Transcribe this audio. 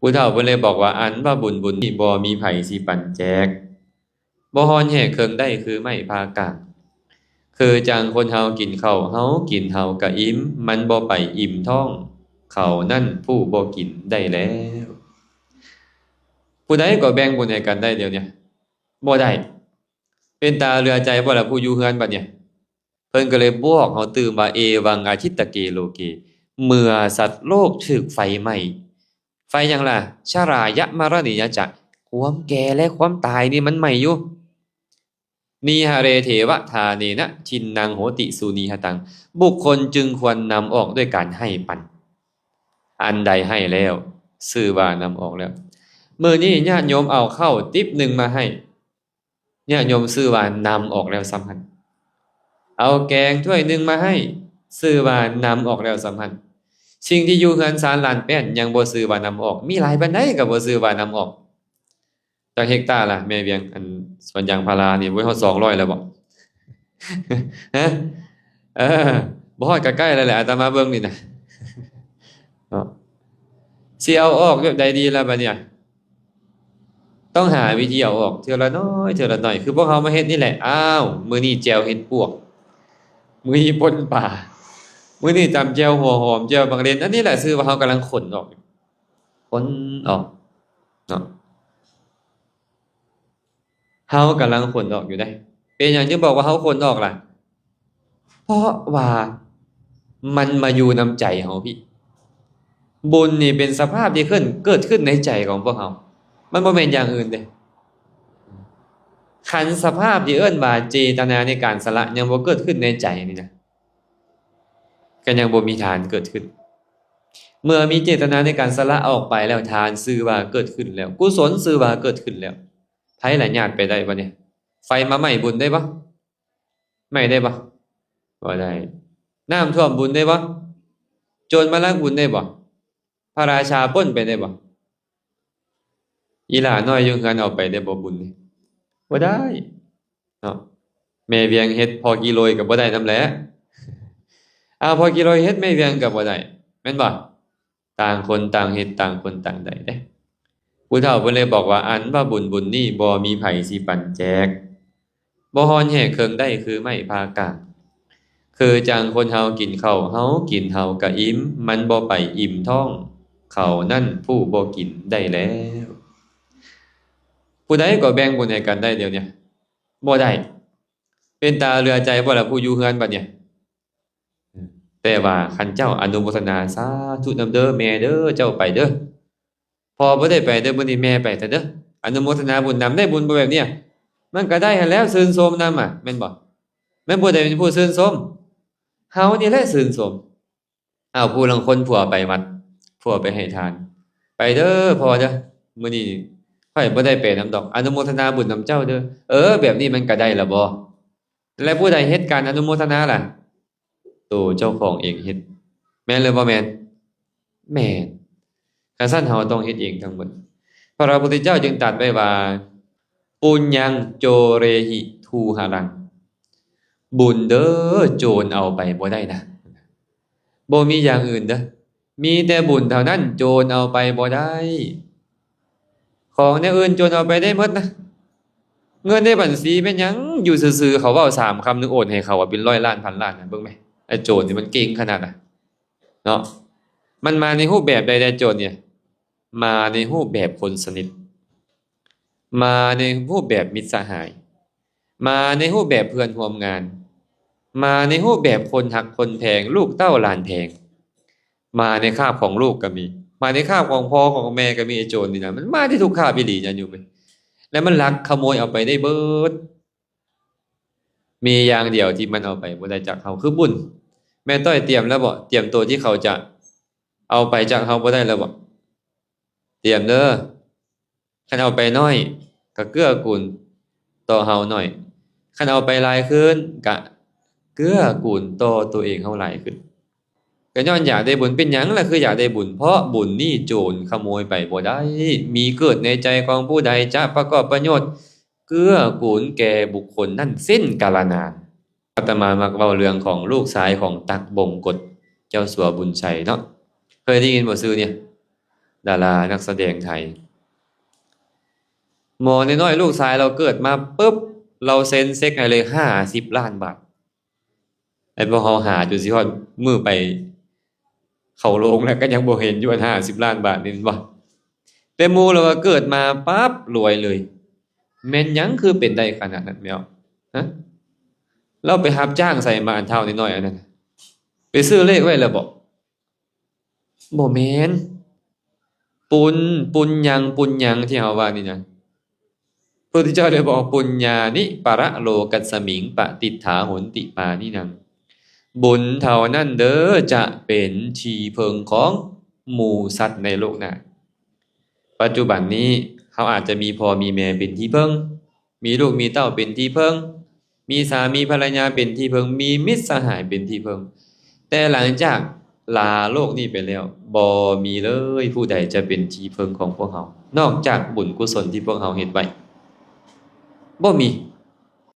ผู้เฒ่าเพิ่นเลยบอกว่าอันว่าบุญนี่บ่มีไผสิปันแจกบ่ฮ้อนแฮเคิงได้คือไม้พากางคือจังคนเฮากินข้าวเฮากินเฮาก็อิ่มมันบ่ไปอิ่มท้องเขานั่นผู้บ่กินได้แล้วผู้ใดก็แบ่งบุญให้กันได้เดี๋ยวเนี้บ่ได้เป็นตาเรือใจบ่ล่ะผู้อยู่เฮือนบัดเนี่ยเพิ่นก็เลยบอกเฮาตื่นว่าเอวังอาทิตตเกโลเกเมื่อสัตว์โลกถูกไฟไหม้ไฟหยังล่ะชรายะมรณียจะความแก่และความตายนี่มันไหม้อยู่นีหะเรเถวะทาเนนะชินนังโหติสุนีหตังบุคคลจึงควรนำออกด้วยการให้ปันอันใดให้แล้วชื่อว่านำออกแล้วมื้อนี้ญาติโยมเอาข้าวติ๊บหนึ่งมาให้ญาติโยมชื่อว่านำออกแล้วสำคัญเอาแกงถ้วยหนึ่งมาให้ชื่อว่านำออกแล้วสำคัญสิ่งที่อยู่เฮือนศาลลานแป้นยังบ่ชื่อว่านำออกมีหลายปานใดก็บ่ชื่อว่านำออกจักเฮกตาร์ล่ะแม่เวียงอันสวนยางพารานี่บ่ฮอด200แล้วบ่ ฮะเออบ่ฮอดก็ใกล้แล้วแหละอาตมาเบิ่งนี่นะเนาะสิเอาออกแบบใดดีล่ะบัดเนี่ยต้องหาวิธีเอาออกเทื่อละน้อยเทื่อละน้อยคือพวกเฮามาเฮ็ดนี่แหละอ้าวมื้อนี้แจ่วเห็ดปวกมื้อนี้ป่นปลามื้อนี้ตำแจ่วหัวหอมแจ่วบักเล่นอันนี้แหละชื่อว่าเฮากำลังขนออกขนออกเนาะเฮากำลังขนออกอยู่ได้เป็นหยังจึงบอกว่าเฮาขนออกล่ะเพราะว่ามันมาอยู่นำใจเฮาพี่ บุญนี่เป็นสภาพที่เกิดขึ้นในใจของพวกเรามันบ่แม่นอย่างอื่นเด้ขันสภาพที่เอิ้นว่าเจตนาในการสละยังบ่เกิดขึ้นในใจนี่นะก็ยังบ่มีทานเกิดขึ้นเมื่อมีเจตนาในการสละออกไปแล้วทานชื่อว่าเกิดขึ้นแล้วกุศลชื่อว่าเกิดขึ้นแล้วไผล่ะญาติไปได้บ่เนี่ยไฟมาไหม้บุญได้บ่ไม่ได้บ่บ่ได้น้ำท่วมบุญได้บ่โจรมาลักบุญได้บ่พระราชาปล้นไปได้บ่อีหลาน้อยอยู่เฮือนเอาไปได้บ่บุญนี่บ่ได้เนาะแม่เวียงเฮ็ดพอกิโลยก็บ่ได้นำแหละพอกิโลยเฮ็ดแม่เวียงก็บ่ได้แม่นบ่ต่างคนต่างเฮ็ดต่างคนต่างได้เด้ผู้เฒ่าเพิ่นเลยบอกว่าอันว่าบุญนี่บ่มีไผสิปันแจกบ่ฮ้อนแฮเคิงได้คือไม้พากางคือจังคนเฮากินข้าวเฮากินเฮาก็อิ่มมันบ่ไปอิ่มท้องเขานั่นผู้บ่กินได้แล้วผู้ใดก็แบ่งบุญให้กันได้เดี๋ยวเนี้บ่ได้เป็นตาเรือใจบ่ล่ะผู้อยู่เฮือนบัดเนี่ยแต่ว่าคันเจ้าอนุโมทนาสาธุนำเด้อแม่เด้อเจ้าไปเด้อพอบ่ได้ไปเด้อมื้อนี้แม่ไปซะเด้ออนุโมทนาบุญนำได้บุญบ่แบบเนี้ยมันก็ได้หั้นแล้วชื่นชมนำแม่นบ่แม่นผู้ใดเป็นผู้ชื่นชมเฮานี่แหละชื่นชมผู้ลางคนผัวไปวัดผัวไปให้ทานไปเด้อพ่อเด้อมื้อนี้ข้อยบ่ได้ไปนำดอกอนุโมทนาบุญนำเจ้าเด้อแบบนี้มันก็ได้ล่ะบ่และผู้ใดเฮ็ดการอนุโมทนาล่ะตัวเจ้าของเองเฮ็ดแม่นหรือบ่แม่นแม่นคันซั่นเฮาต้องเฮ็ดเองทั้งหมดพระพุทธเจ้าจึงตรัสไว้ว่าปุญญังโจเรหิทูหรังบุญเด้อโจรเอาไปบ่ได้นะบ่มีอย่างอื่นเด้อมีแต่บุญเท่านั้นโจรเอาไปบ่ได้ของแนวอื่นโจรเอาไปได้หมดนะเงินในบัญชีเป็นหยังอยู่ซื่อๆเขาเว้า3คำนึงโอนให้เขาเป็น100ล้านพันล้านน่ะเบิ่งแหมไอ้โจรนี่มันเก่งขนาดน่ะเนาะมันมาในรูปแบบใดโจรเนี่ยมาในรูปแบบคนสนิทมาในรูปแบบมิตรสหายมาในรูปแบบเพื่อนร่วมงานมาในรูปแบบคนหักคนแพงลูกเต้าหลานแพงมาในคราบของลูกก็มีมาในคราบของพ่อของแม่ก็มีไอ้โจรนี่นะมันมาที่ทุกคราบอีหลีจังอยู่เว้ยแล้วมันลักขโมยเอาไปได้เบิดมีอย่างเดียวที่มันเอาไปบ่ได้จากเขาคือบุญแม่ต้อยเตรียมแล้วบ่เตรียมตัวที่เขาจะเอาไปจากเขาบ่ได้แล้วบ่เตรียมเด้อคันเอาไปน้อยก็เกื้อกูลต่อเฮาน้อยคันเอาไปหลายขึ้นก็เกื้อกูลต่อตัวเองเฮาหลายขึ้นก็ย้อนอยากได้บุญเป็นหยังล่ะคืออยากได้บุญเพราะบุญนี่โจรขโมยไปบ่ได้มีเกิดในใจของผู้ใดจะประกอบประโยชน์เกื้อกูลแก่บุคคลนั่นสิ้นกาลนานอาตมามักเว้าเรื่องของลูกชายของตักบงกฎเจ้าสัวบุญชัยเนาะเคยได้ยินบ่ชื่อเนี่ย ดารานักแสดงไทยหมอน้อยๆลูกชายเราเกิดมาปุ๊บเราเซ็นเซ็กให้เลย50ล้านบาทไอ้พวกเฮาหาจนสิฮอดมื้อไปเข้าโรงแล้วก็ยังบ่เห็นอยู่อัน50ล้านบาทนี่บ่แต่หมู่เราว่าเกิดมาปั๊บรวยเลยแม่นหยังคือเป็นได้ขนาดนั้นแม่วฮะเราไปรับจ้างใส่มาอันเท่าน้อยๆอันนั้นน่ะไปซื้อเลขไว้แล้วบ่บ่แม่นปุญปุญญังที่เฮาว่านี่นะพระพุทธเจ้าได้บอกปุญญานิปะระโลกัสสมิงปฏิฏฐาโหนติปานินังบุญเท่านั้นเด้อจะเป็นที่พึ่งของหมู่สัตว์ในโลกหน้าปัจจุบันนี้เขาอาจจะมีพ่อมีแม่เป็นที่พึ่งมีลูกมีเต้าเป็นที่พึ่งมีสามีภรรยาเป็นที่พึ่งมีมิตรสหายเป็นที่พึ่งแต่หลังจากลาโลกนี้ไปแล้วบ่มีเลยผู้ใดจะเป็นที่พึ่งของพวกเขานอกจากบุญกุศลที่พวกเขาเฮ็ดไว้บ่มี